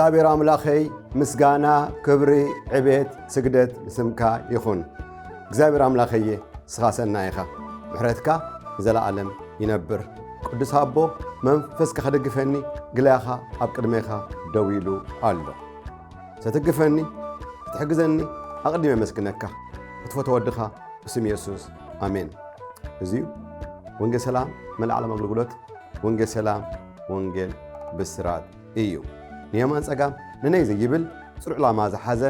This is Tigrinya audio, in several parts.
እግዚአብሔር አምላኸይ ምስጋና ክብሪ ዕቤት ስግደት ንስምካ ይኹን። እግዚአብሔር አምላኸየ ስኻሰና ኢኻ ምሕረትካ ዘለዓለም ይነብር። ቅዱስ አቦ መንፈስካ ከደግፈኒ ግላኻ ኣብ ቅድሜኻ ደው ኢሉ ኣሎ። ሰትግፈኒ ክትሕግዘኒ ኣቕዲመ መስግነካ ክትፈትዎ ወድኻ ብስም ኢየሱስ ኣሜን። እዚዩ ወንጌል ሰላም መልዓለም ኣገልግሎት ወንጌል ሰላም ወንጌል ብስራት እዩ። ንየማን ጸጋም ንነይ ዘይብል ጽኑዕ ዕላማ ዝሓዘ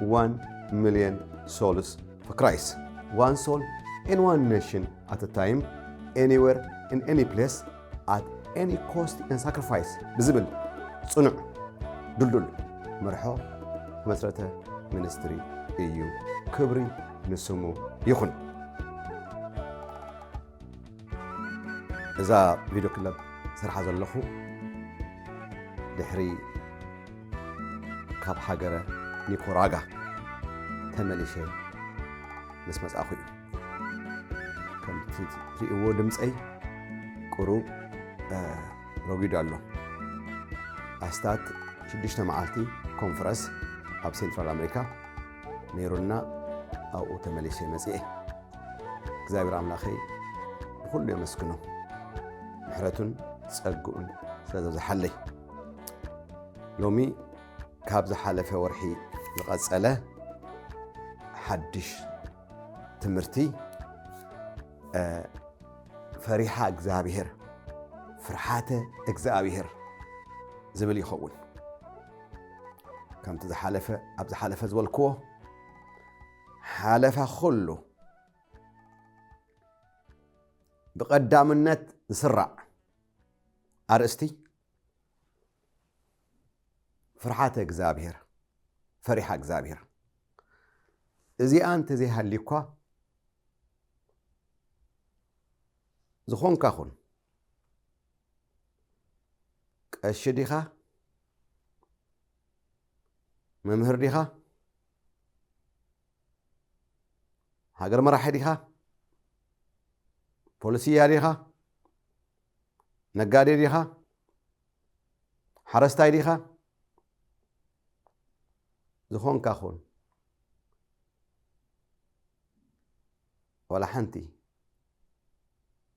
1 million souls for Christ. One soul in one nation at a time, anywhere, in any place, at any cost and sacrifice. ብዝብል ጽኑዕ ዱልዱል መርሖ መሰረተ ሚኒስትሪ እዩ። ክብሪ ንስሙ ይኹን። እዛ ቪድዮ ክለብ ስርሓ ዘለኹ ድሕሪ ካብ ሃገረ ኒካራጓ ተመሊሸ ምስ መጻኹ እዩ። ከምቲ ትሪእዎ ድምፀይ ቁሩብ ረጊዱ ኣሎ። ኣስታት 6 መዓልቲ ኮንፈረንስ ኣብ ሴንትራል ኣሜሪካ ነይሩና ኣብኡ ተመሊሸ መጽአ። እግዚአብሔር ኣምላኸይ ብኩሉ የመስግኖ ምሕረቱን ጸጉኡን ስለዘብዝሓለይ። ሎሚ ካብ ዝሓለፈ ወርሒ ዝቐጸለ ሓድሽ ትምህርቲ ፈሪሓ እግዚአብሔር ፍርሓተ እግዚአብሔር ዝብል ይኸውን። ከምቲ ዝሓለፈ ኣብ ዝሓለፈ ዝበልክዎ ሓለፈ ኩሉ ብቐዳምነት ዝስራዕ ኣርእስቲ ፍርሓተ እግዚአብሔር ፈሪሓ እግዚአብሔር። እዚኣ እንተዘይሃልይኳ ዝኾንካኹን ቀሺ ዲኻ መምህር ዲኻ ሃገር መራሒ ዲኻ ፖሊስያ ዲኻ ነጋዴ ዲኻ ሓረስታይ ዲኻ ዝኾንካኹን ወላ ሓንቲ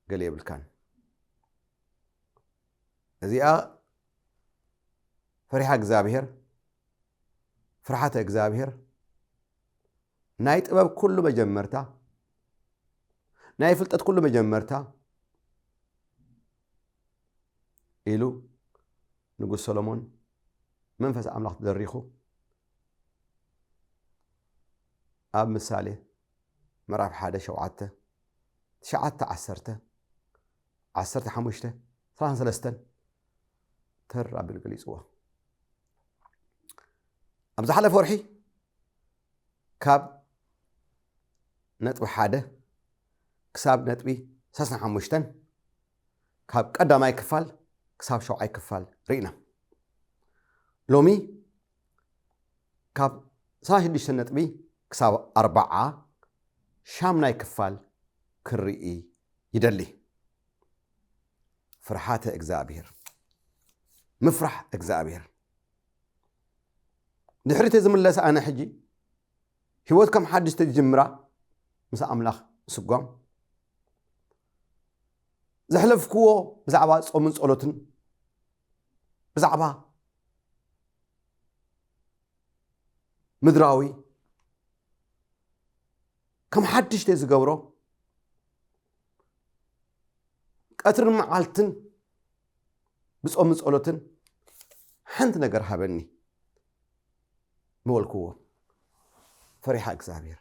ገለ የብልካን። እዚኣ ፈሪሓ እግዚአብሔር ፍርሓተ እግዚአብሔር ናይ ጥበብ ኩሉ መጀመርታ ናይ ፍልጠት ኩሉ መጀመርታ ኢሉ ንጉስ ሰሎሞን መንፈስ ኣምላኽ ተደሪኹ ኣብ ምሳሌ ምዕራፍ 1:7 9:10 15:33 ተር ኣቢሉ ገሊፅዎ። ኣብ ዝሓለፈ ወርሒ ካብ ነጥቢ 1 ክሳብ ነጥቢ 35 ካብ ቀዳማይ ክፋል ክሳብ 7ይ ክፋል ርኢና። ሎሚ ካብ 36 ነጥቢ ክሳብ 40 ሻምናይ ክፋል ክርኢ ይደሊ። ፍርሓተ እግዚአብሔር ምፍራሕ እግዚአብሔር ድሕሪተ ዝምለሰ ኣነ ሕጂ ህይወት ከም ሓድሽ ተጅምራ ምስ ኣምላኽ ስጓም ዘሕለፍክዎ ብዛዕባ ጾምን ጸሎትን ብዛዕባ ምድራዊ ከም ሓድሽ ዝገብሮ ቀትርን መዓልትን ብጾምን ጸሎትን ሓንቲ ነገር ሃበኒ ምወልክዎ ፈሪሓ እግዚአብሔር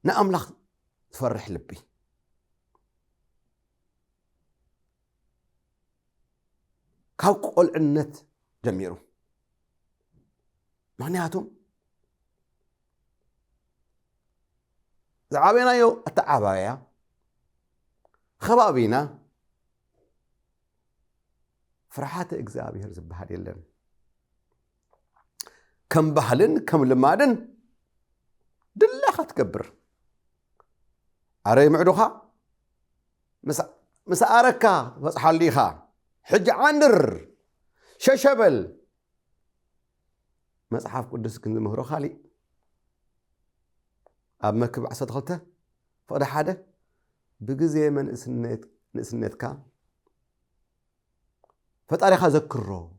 ንኣምላኽ ትፈርሕ ልቢ ካብ ቆልዕነት ጀሚሩ ምክንያቱም ዝዓበናዮ ኣተዓባብያ ከባቢና ፍርሃተ እግዚአብሔር ዝበሃል የለን ከም ባህልን ከም ልማድን ድላኻ ትገብር ኣረይ ምዕዱኻ مسأرك فصحليها حج عنر ششبل مصحف قدس كنز مهرو خالي أب مكب عصد خلته فقد حدا بجزء من نسنتك فتاريخ ذكره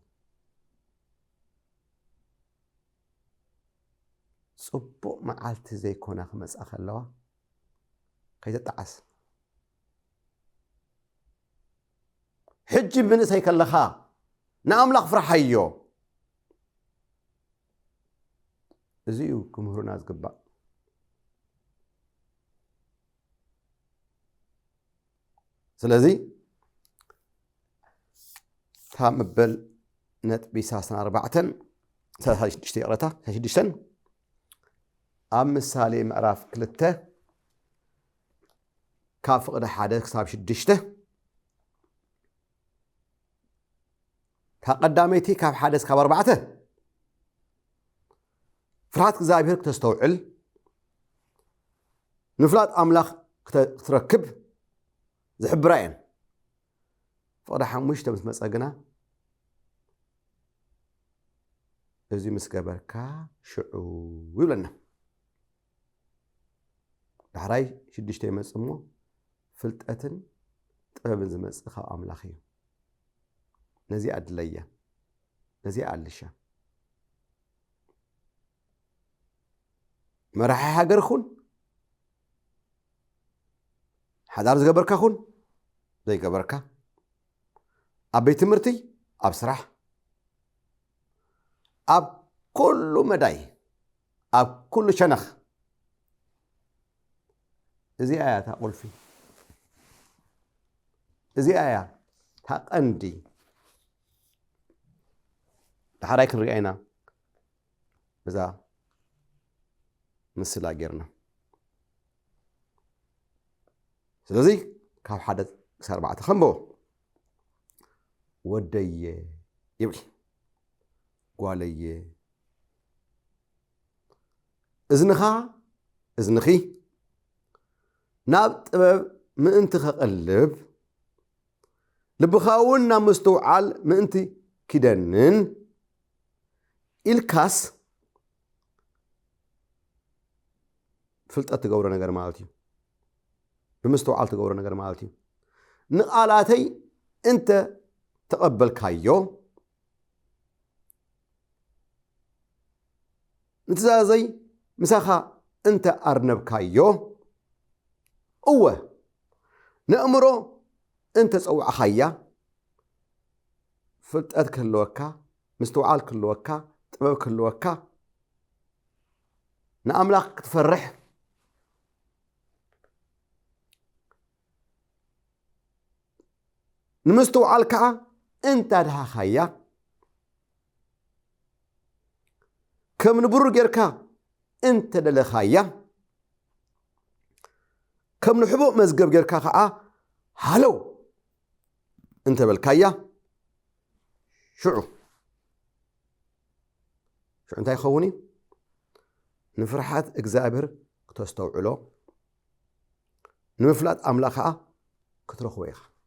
صبو معالت زي كونا خمس أخلوا كي تتعس حج من سيك اللخا نعم لغ فرحيو زيو كمهرو ناس قبا سلازي تام بل نت بيساسنا 4 ساشدشتي قرتا ساشدشتن ام مثالي معراف كلته كاف قد حادث كتاب شدشته قداميتي كاب حادث كاب 4 فرحات እግዚአብሔር تستوعل نفلات أملاخ تركب زحبراين فقد حموش تمس مساقنا ازي مسكبركا شعو يبلنا دحراي شدشتي مسمو فلتأتن طببن زمصخا أملاخي نزي أدلية نزي أدلشة مرحي هاجر خون حدار زجبركا خون زي جبركا أبي تمرتي أب سرح أب كل مداي أب كل شنخ زي آيات أقول فيه زي آيات هقندي دحراي كنرينا بذا مسلا غيرنا ስለዚህ ካብ ሓደ 4 خنبو ወደየ ይብል ጓለየ እዝንኺ ናብ ጥበብ ምእንቲ ከቀልብ ልብኻውን ናብ ምስተውዓል ምእንቲ ኪደንን ኢልካስ ፍልጠት ትገብሮ ነገር ማለት እዩ بمستوعال تقول نجار مالتي نقالاتي أنت تقبل كايو نتزازي مساخة أنت أرنب كايو أوه نأمره أنت تسوي أخيا فلتأت كلوكا مستوعال كلوكا تباب كلوكا نأملاك تفرح نمستوعال كا انت دها خايا كم نبر غيركا انت دل خايا كم نحبو مزغب غيركا خا هالو انت بالكايا شو انت يخوني نفرحات اغزابر كتستوعلو نمفلات املاخا كترخويخ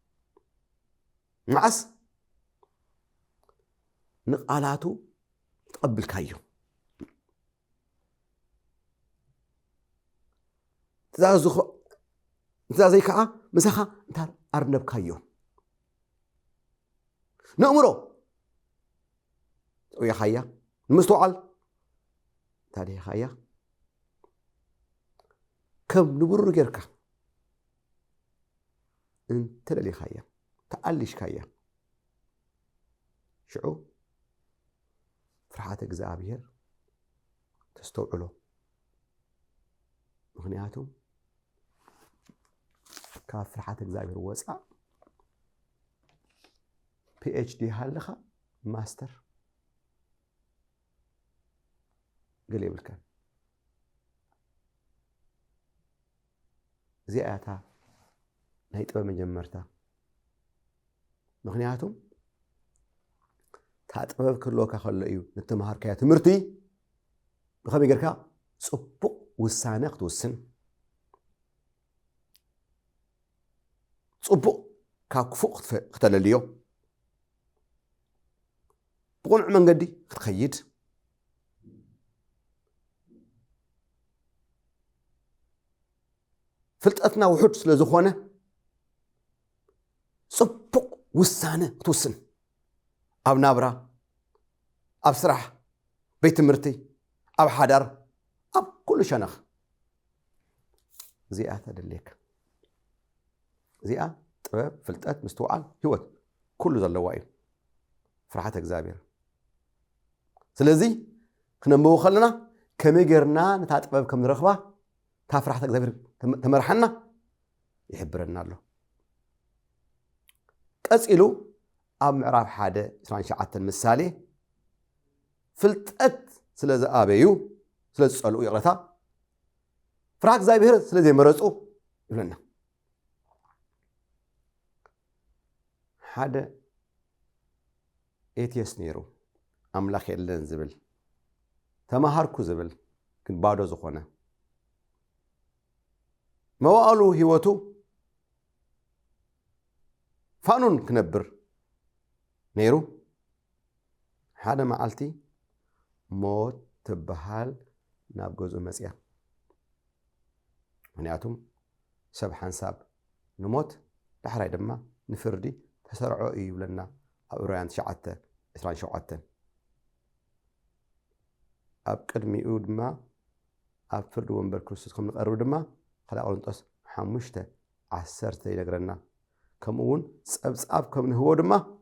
معس نقالاتو تقبل كايو تزازي كا مسخا انت ارنب كايو نأمرو ويا خيا المستوعل تاري خيا كم نبر غيركا انت اللي خيا تقلش كايا شعو فرحات እግዚአብሔር تستوعلو مغنياتهم كاف فرحات እግዚአብሔር وصع PhD هالخا ماستر قال يبلكن زي آياتا نهيت بمجمرتا مغنياتهم تعطبب كلوكا خلو ايو نتمهار كيا تمرتي بخبي قركا صبق وسانه توسن صبق كاكفو اختلاليو بقنع من قدي تخيد فلتأتنا وحد سلازخوانه صبق وسانه توسن أب نابرا أب سرح بيت مرتي أب حدر أب كل شنخ زي أتدليك زي طباب فلتأت مستوعل هوت كل ذا اللوائي فرحتك زابير سلازي خنبو خلنا كميجرنا نتعطباب كم نرخبه تفرحتك زابير تمرحنا يحبرنا له أسئلو أب معرف حدا سران شعات المثالي فلتأت سلازي آبيو سلازي سألو يغلطا فرحك زابير سلازي مرزقو يقولنا حدا ኤቲኤስ ነይሩ ኣምላኽ የለን ዝብል ተማሃርኩ ዝብል ግን ባዶ ዝኾነ መዋዕሉ ህይወቱ ፋኑን ክነብር ነይሩ ሓደ መዓልቲ ሞት ትበሃል ናብ ገዙ መፅያ ምክንያቱም ሰብ ሓንሳብ ንሞት ዳሕራይ ድማ ንፍርዲ ተሰርዖ እዩ ይብለና أبراهيم شعته إسرائيل شعته أب قدمي أودما أب فرد ومبر كريستوس كم نقرب دما خلا أورنتوس حمشته عسرته ينقرنا كمون أب كم هو دما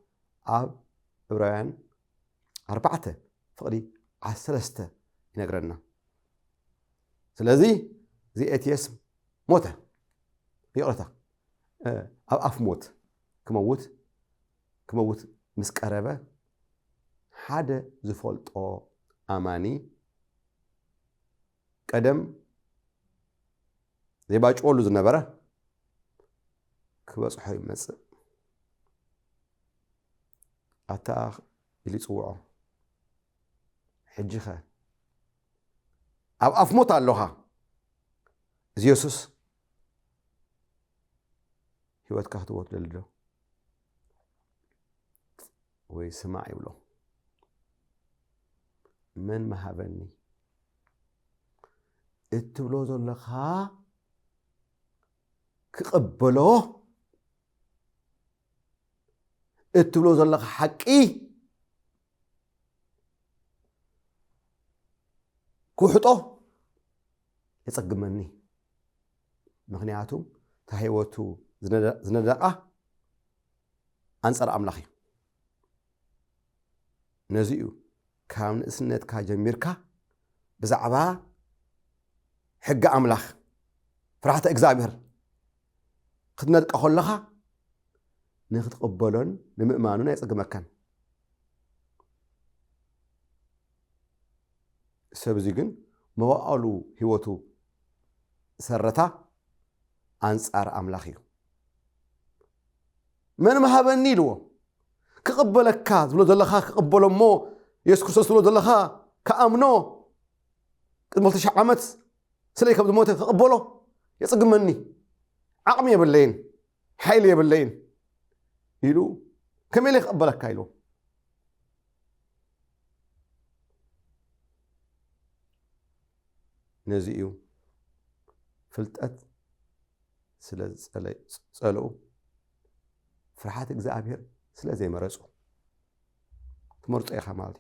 أب إبراهيم أربعته فقدي عسرسته ينقرنا سلازي زي إتيس موته يقرته أب أف موت كموت مسكربة حدا زفولت أو أماني قدم زي باج أولو زنبرة كبس حي مسا أتا اللي صوعه حجخة أو أفموت اللوها زيوسوس هو تكهتوت للجو ويسمع يقوله من مهابني اتبلو زلخا كقبلو اتبلو زلخا حقي كوحطو يصقمني مغنياتهم تهيوتو زندقه انصر املاخي نزيو كامن اسنت كاجميركا بزعبا حق املاخ فرحت اغزابير خدنت قخلخا نخت قبلون لمؤمنون يصقمكن سبزيغن مواالو هيوتو سرتا انصار املاخي من مهابني لو كقبلك كاز ولو دلخا كقبلو مو يسوع كريستوس ولو دلخا كامنو قبل تشعمت سليك بموت كقبلو يصقمني عقمي باللين حيلي باللين يلو كمل يقبلك كايلو نزيو فلتأت سلو فرحات እግዚአብሔር ስለዚህ መረጹ ትመርጹ ኢኻ ማለት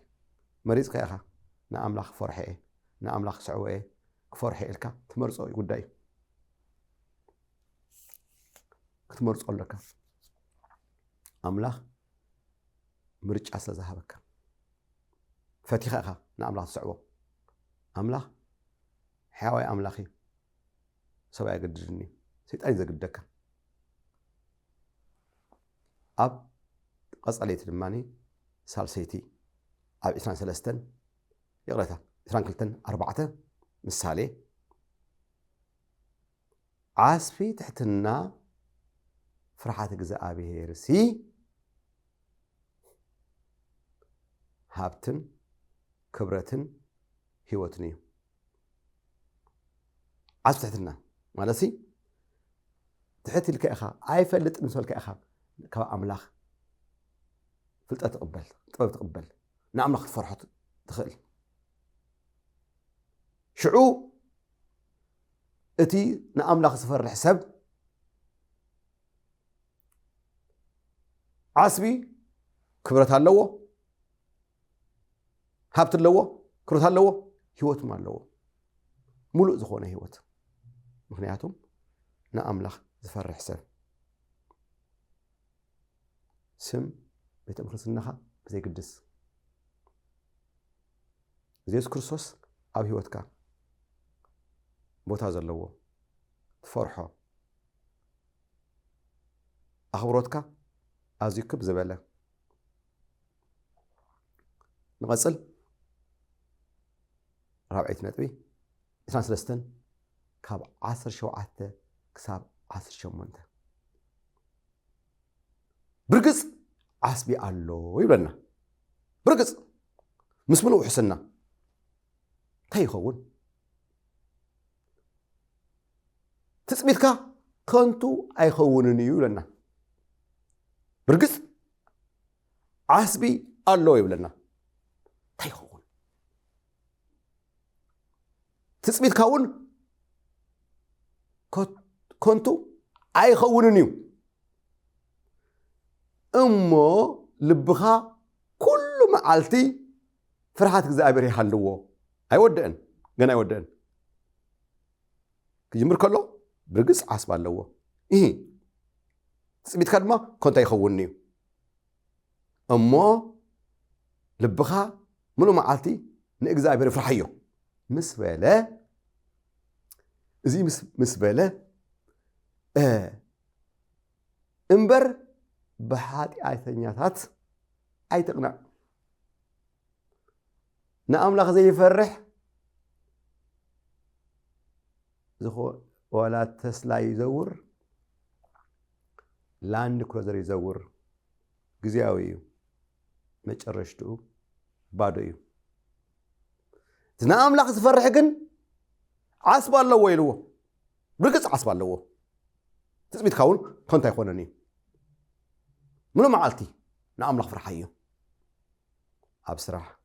መሪጽ ኢኻ ንኣምላኽ ፈርሐ ንኣምላኽ ስዕወ ክፈርሐ ኢልካ ትመርጾ ጉዳይ ክትመርጾ ኣለካ ኣምላኽ ምርጫ ስለዝሃበካ ፈቲኻ ኢኻ ንኣምላኽ ስዕወ ኣምላኽ ሕያዋይ ኣምላኽ ሰብኣይ ገድድኒ ሰይጣን ዘግደካ أب قصليت الماني سالسيتي أب إسلام سلستن يغلطها 22:4 ምሳሌ عاسبي تحتنا فرحات እግዚአብሔር هابتن كبرتن هيوتني عاسبي تحتنا مالسي تحتي لك اخا ايفلط نسولك اخا كبا املاخ فلطه تقبل طب تقبل نعملك فرحت تخيل شعو اتي نأملاخ زفرح سب عاسبي كبرت هاللوه هابت اللوه كبرت هاللوه هيوت ما اللوه ملؤ زخونه هيوت مخنياتهم نأملاخ زفرح سب سم بيت أمخلص النخا بزي قدس زيس كرسوس أو هيوتك بوتا زلوه تفرحه أخبرتك أزيكب زبالة نغسل رابعيت نتبي 23 كاب 17 كساب 18 برقص عاسبي الله يبلنا برقص مسمنو حسنا تيخون تسميتك كنتو أيخونني يولنا برقص عاسبي الله يبلنا تيخون تسميتك هون كنتو أيخونني أمو لبخا كل معالتي فرحات እግዚአብሔር يحلوه አይወደን ገና አይወደን كيمر كله برقص عصب اللوه إيه تسميت كلمة كنت يخونني أما لبخا منو معالتي نإجزاء فرحيه مسبلة زي مسبلة إمبر بحاتي آيثنياتات أي تقنع نأملاخ زي يفرح زخو ولا تسلا يزور لاند كروزر يزور غزياوي مچرشتو بادو تنا املاخ تفرح كن عصب الله ويلو برقص عصب الله تسميت كون كنت يخونني منو معالتي نا املاخ فرحيه ابصراح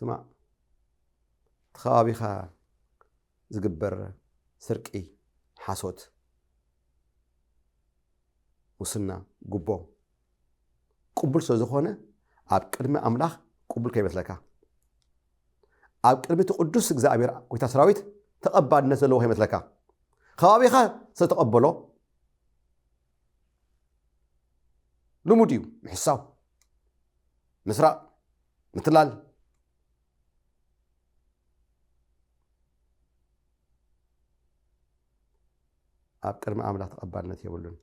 سمع تخابيخا زقبر سرقي حاسوت وسنا قبو قبل سوزخونه اب قدمه املاح قبل كيبتلكا اب قدمه تقدس እግዚአብሔር ቆይታ ሰራዊት ተቀባልነት ዘለው ይመስለካ خابيخا ستقبلو لموديو محساو مسراء مثلال أب كرم أملاك تقبلنا يقولون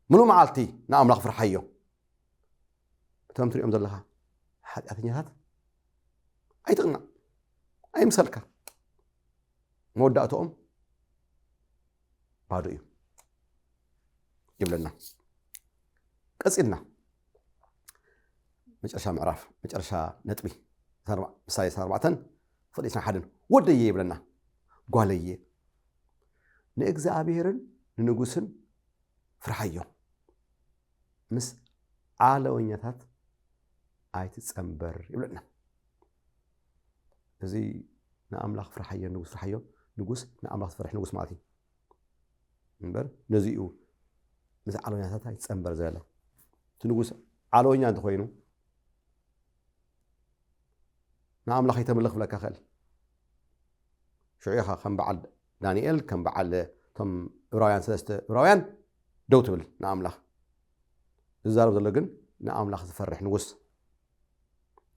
منو معالتي نأملاك فرحيو بتم تري أمد الله حد أثنيات أي تغنى أي مسلكة موداتهم بادئ جيب لنا قصيدنا مجرشا معرف مجرشا نتبي مساي 4 فديسنا حدن ودي يجيب لنا قاليه نእግዚአብሔርን ንንጉስን ፍርሐዮ ምስ ዓለወኛታት ኣይትጸምበር ይብለና እዚ ንኣምላኽ ፍርሐዮ ንጉስ ፍርሐዮ ንጉስ ንኣምላኽ ፍርሕ ንጉስ ማለት እዩ እንበር ነዚኡ ምስ ዓለወኛታት ኣይትጸምበር ዘለ እቲ ንጉስ ዓለወኛ እንተኮይኑ ንኣምላኽ ይተመልኽ ብለካ ኸል ሽዑኻ ከም በዓል دانيال كان بعل تم إبراهيم 3 إبراهيم دوتبل نأملاخ الزارب دلقن نأملاخ تفرح نقص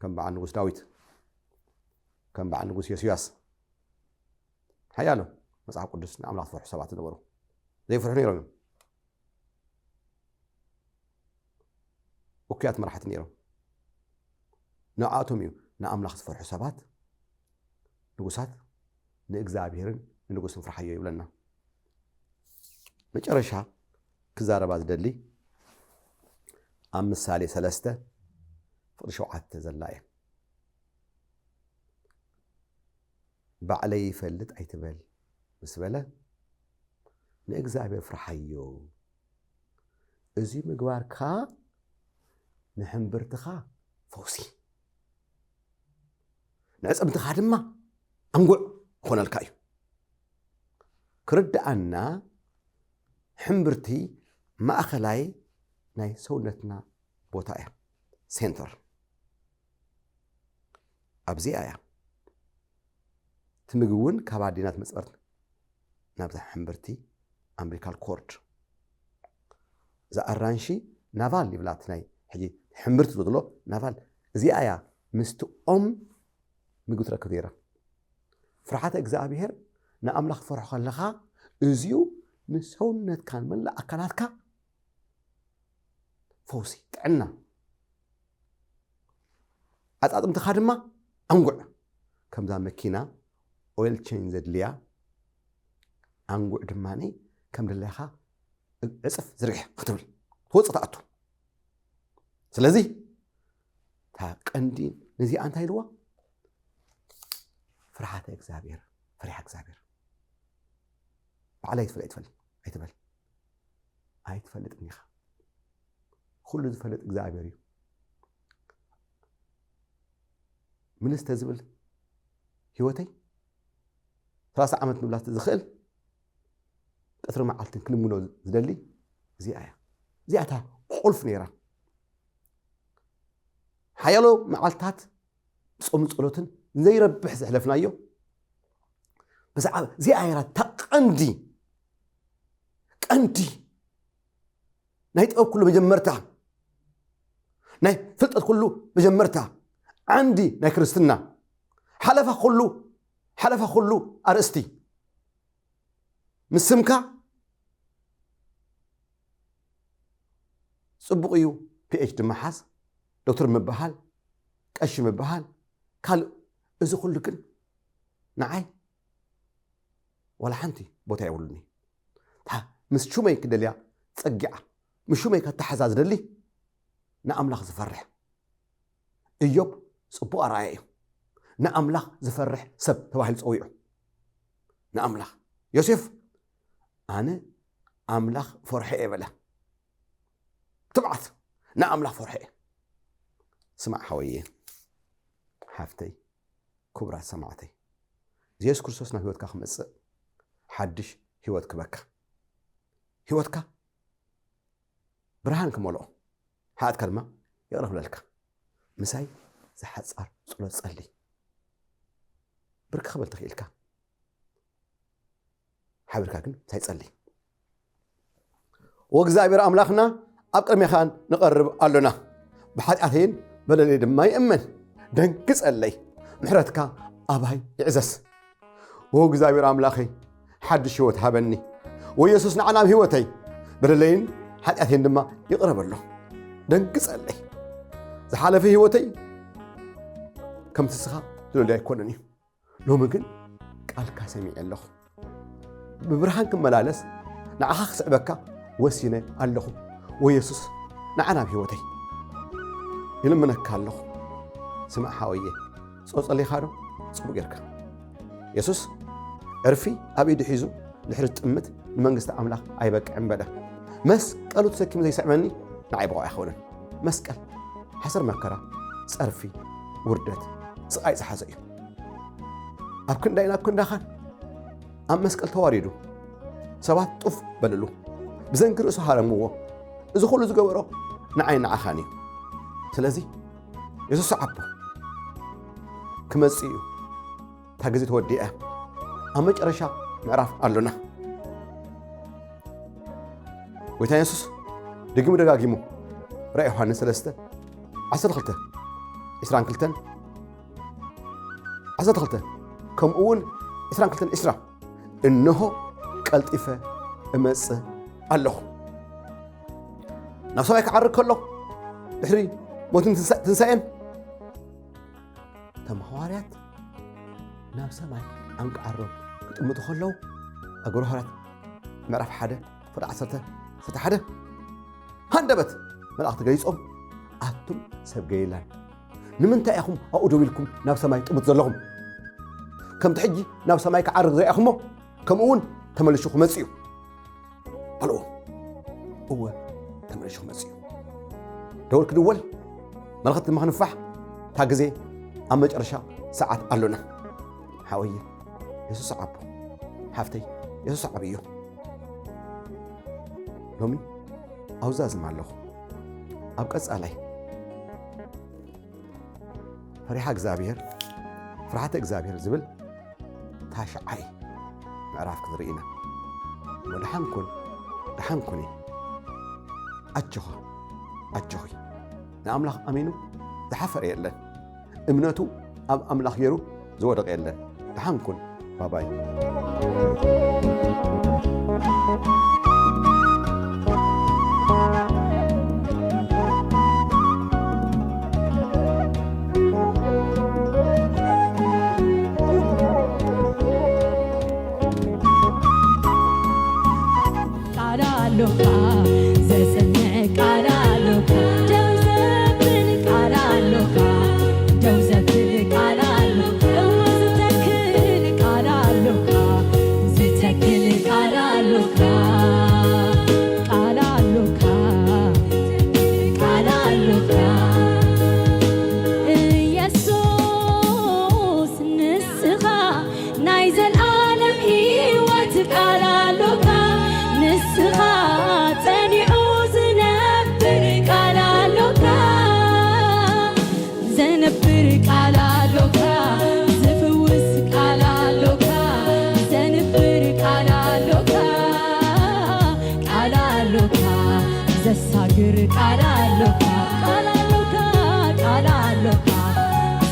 كان بعل نقص داويت كان بعل نقص يسياس حياله مصحف قدس نأملاخ فرح 7 دورو زي فرحني يرون وكيات مرحت نيرو ንዓቶም እዩ ንኣምላኽ ዝፈርሑ ሰባት ንጉሳት ንእግዚአብሔርን ንጉስን ፍርሓዮ ይብለና መጨረሻ ክዛረባ ዝደሊ ኣብ ምሳሌ 3 ፍቅዲ 7 ዘላ እያ ባዕለይ ይፈልጥ ኣይትበል ምስ በለ ንእግዚአብሔር ፍርሓዮ እዚ ምግባርካ ንሕምብርትኻ ፈውሲ ንዕፅምትኻ ድማ ኣንጉዕ ኮነልካ እዩ ክርዳኣና ሕምብርቲ ማእኸላይ ናይ ሰውነትና ቦታ እያ ሴንተር ኣብዚኣ እያ ትምግውን ካብ ኣዲናት መፅበርት ናብዛ ሕምብርቲ ኣምብሊካል ኮርድ እዛ ኣራንሺ ናቫል ይብላት ናይ ሕጂ ሕምብርቲ ዝብሎ ናቫል እዚኣ እያ ምስቲ ኦም ምግቢ ትረክብ ነይራ ፍርሓተ እግዚኣብሔር ንኣምላኽ ትፈርሖ ከለኻ እዚዩ ንሰውነትካን መላእ ኣካላትካ ፈውሲ ጥዕና ኣጻጥምትኻ ድማ ኣንጉዕ ከምዛ መኪና ኦይል ቼንጅ ዘድልያ ኣንጉዕ ድማኒ ከም ድለኻ ዕፅፍ ዝርግሕ ክትብል ትወፅእ ተኣቱ ስለዚ ታ ቀንዲ ነዚኣ እንታይ ኢልዋ ፍርሓተ እግዚኣብሔር ፈሪሃ እግዚኣብሔር ባዕላይ ኣይትበል ኣይትፈልጥን ኢኻ ኩሉ ዝፈልጥ እግዚኣብሔር እዩ ምንስተ ዝብል ህይወተይ 30 ዓመት ምብላት ዝኽእል ቀትሪ መዓልትን ክንምኖ ዝደሊ እዚኣ እያ እዚኣ እታ ቁልፍ ነይራ ሓያሎ መዓልታት ጾም ጸሎትን ዘይረብሕ ዝሕለፍናዮ ብዛዕባ እዚኣ እያ ተቐንዲ ናይ ጥበብ ኩሉ መጀመርታ ናይ ፍልጠት ኩሉ መጀመርታ ዓንዲ ናይ ክርስትና ሓለፋ ኩሉ ኣርእስቲ ምስምካ ጽቡቕ እዩ PhD መሓዝ ዶክተር ምብሃል ቀሺ ምብሃል ካልእ እዚ ኩሉ ግን ንዓይ ወላ ሓንቲ ቦታ የብሉኒ ምስ ሹመይ ክደልያ ፀጊዓ ምስ ሹመይ ከተሓዛ ዝደሊ ንኣምላኽ ዝፈርሕ ኢዮብ ጽቡቕ ኣርኣያ እዩ ንኣምላኽ ዝፈርሕ ሰብ ተባሂሉ ፀዊዑ ንኣምላኽ ዮሴፍ ኣነ ኣምላኽ ፈርሐ የበለ ትብዓት ንኣምላኽ ፈርሐ ስማዕ ሓወየ ሓፍተይ ክቡራት ሰማዕተይ ኢየሱስ ክርስቶስ ናብ ህይወትካ ክመጽእ ሓድሽ ህይወት ክበካ ህይወትካ ብርሃን ክመልኦ ሓጥካ ድማ ይቕረብ ለልካ ምሳይ ዝሓፃር ጸሎት ጸሊ ብርክ ክበል ትኽእልካ ሓቢርካ ግን ሳይጸሊ ወእግዚአብሔር ኣምላኽና ኣብ ቅድሜኻ ንቐርብ ኣሎና ብሓጢኣተይን በደለይ ድማ ይእመን ደንቂ ጸለይ ምሕረትካ ኣባይ ይዕዘዝ ወእግዚአብሔር ኣምላኸይ ሓድሽ ህይወት ሃበኒ ወኢየሱስ ንዓና ኣብ ህይወተይ በደለይን ሓጢኣተይን ድማ ይቕረበሎ ደንቂ ጸለይ ዝሓለፈ ህይወተይ ከምቲ ስኻ ዝደልዮ ኣይኮነን እዩ ሎሚ ግን ቃልካ ሰሚዐ ኣለኹ ብብርሃን ክመላለስ ንዓኻ ክስዕበካ ወሲነ ኣለኹ ወኢየሱስ ንዓና ኣብ ህይወተይ ይልምነካ ኣለኹ ስማዕ ሓወየ ጸለይካ ዶ ጽቡቕ ጌርካ ኢየሱስ ዕርፊ ኣብ ኢዱ ሒዙ ድሕሪ ጥምት ንመንግስቲ ኣምላኽ ኣይበቅዕን በለ መስቀሉ ተሰኪሙ ዘይስዕመኒ ንዓይ በቑዕ ኣይኸውንን መስቀል ሓሰር መከራ ፀርፊ ውርደት ስቃይ ዝሓዘ እዩ ኣብ ክንዳይን ኣብ ክንዳኻን ኣብ መስቀል ተዋሪዱ ሰባት ጡፍ በልሉ ብዘንኪ ርእሱ ሃረምዎ እዚ ኩሉ ዝገበሮ ንዓይ ንዓኻን እዩ ስለዚ ኢየሱስ ዓቦ ክመጽእ እዩ እታ ግዜ ተወዲአ ኣብ መጨረሻ ምዕራፍ ኣሎና ጎይታ ኢየሱስ ደጊሙ ደጋጊሙ ራእይ ዮሐንስ 3 12 22 12 ከምኡ እውን 22 እስራ እነሆ ቀልጢፈ እመጽእ ኣለኹ ናብ ሰማይ ክዓርግ ከሎ ድሕሪ ሞትን ትንሳኤን ናብ ሰማይ ኣንቃሮም ክጥምጡ ከለዉ ኣገሩ ሕራት ምዕራፍ 1 ፍቅዲ 11 ሃንደበት መላእኽቲ ገሊፆም ኣቱም ሰብ ገይላን ንምንታይ ኢኹም ኣብኡ ደው ኢልኩም ናብ ሰማይ ጥምቱ ዘለኹም ከምቲ ሕጂ ናብ ሰማይ ክዓርግ ዘሪአኹሞ ከምኡ እውን ተመልሹ ክመፅኡ ኣልዎ እወ ተመልሹ ክመፅኡ ደወል ክድወል መልእኽቲ ድማ ክንፋሕ እታ ግዜ ኣብ መጨረሻ ሰዓት ኣሎና ሓወየ የሱስ ዓቦ ሓፍተይ የሱስ ዓብዮ ሎሚ ኣውዛዝም ኣለኹ ኣብ ቀጻላይ ፈሪሓ እግዚአብሔር ፍርሃተ እግዚአብሔር ዝብል ታሽዓይ ምዕራፍ ክንርኢና ወድሓንኩን ኣቸኹ ንኣምላኽ ኣሚኑ ዝሓፈረ የለን እምነቱ ኣብ ኣምላኽ ገይሩ ዝወደቀ የለን ድሓንኩን ባባይ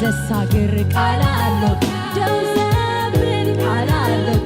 ዘሳግር ቃል አለው ደው ዘብል ቃል አለው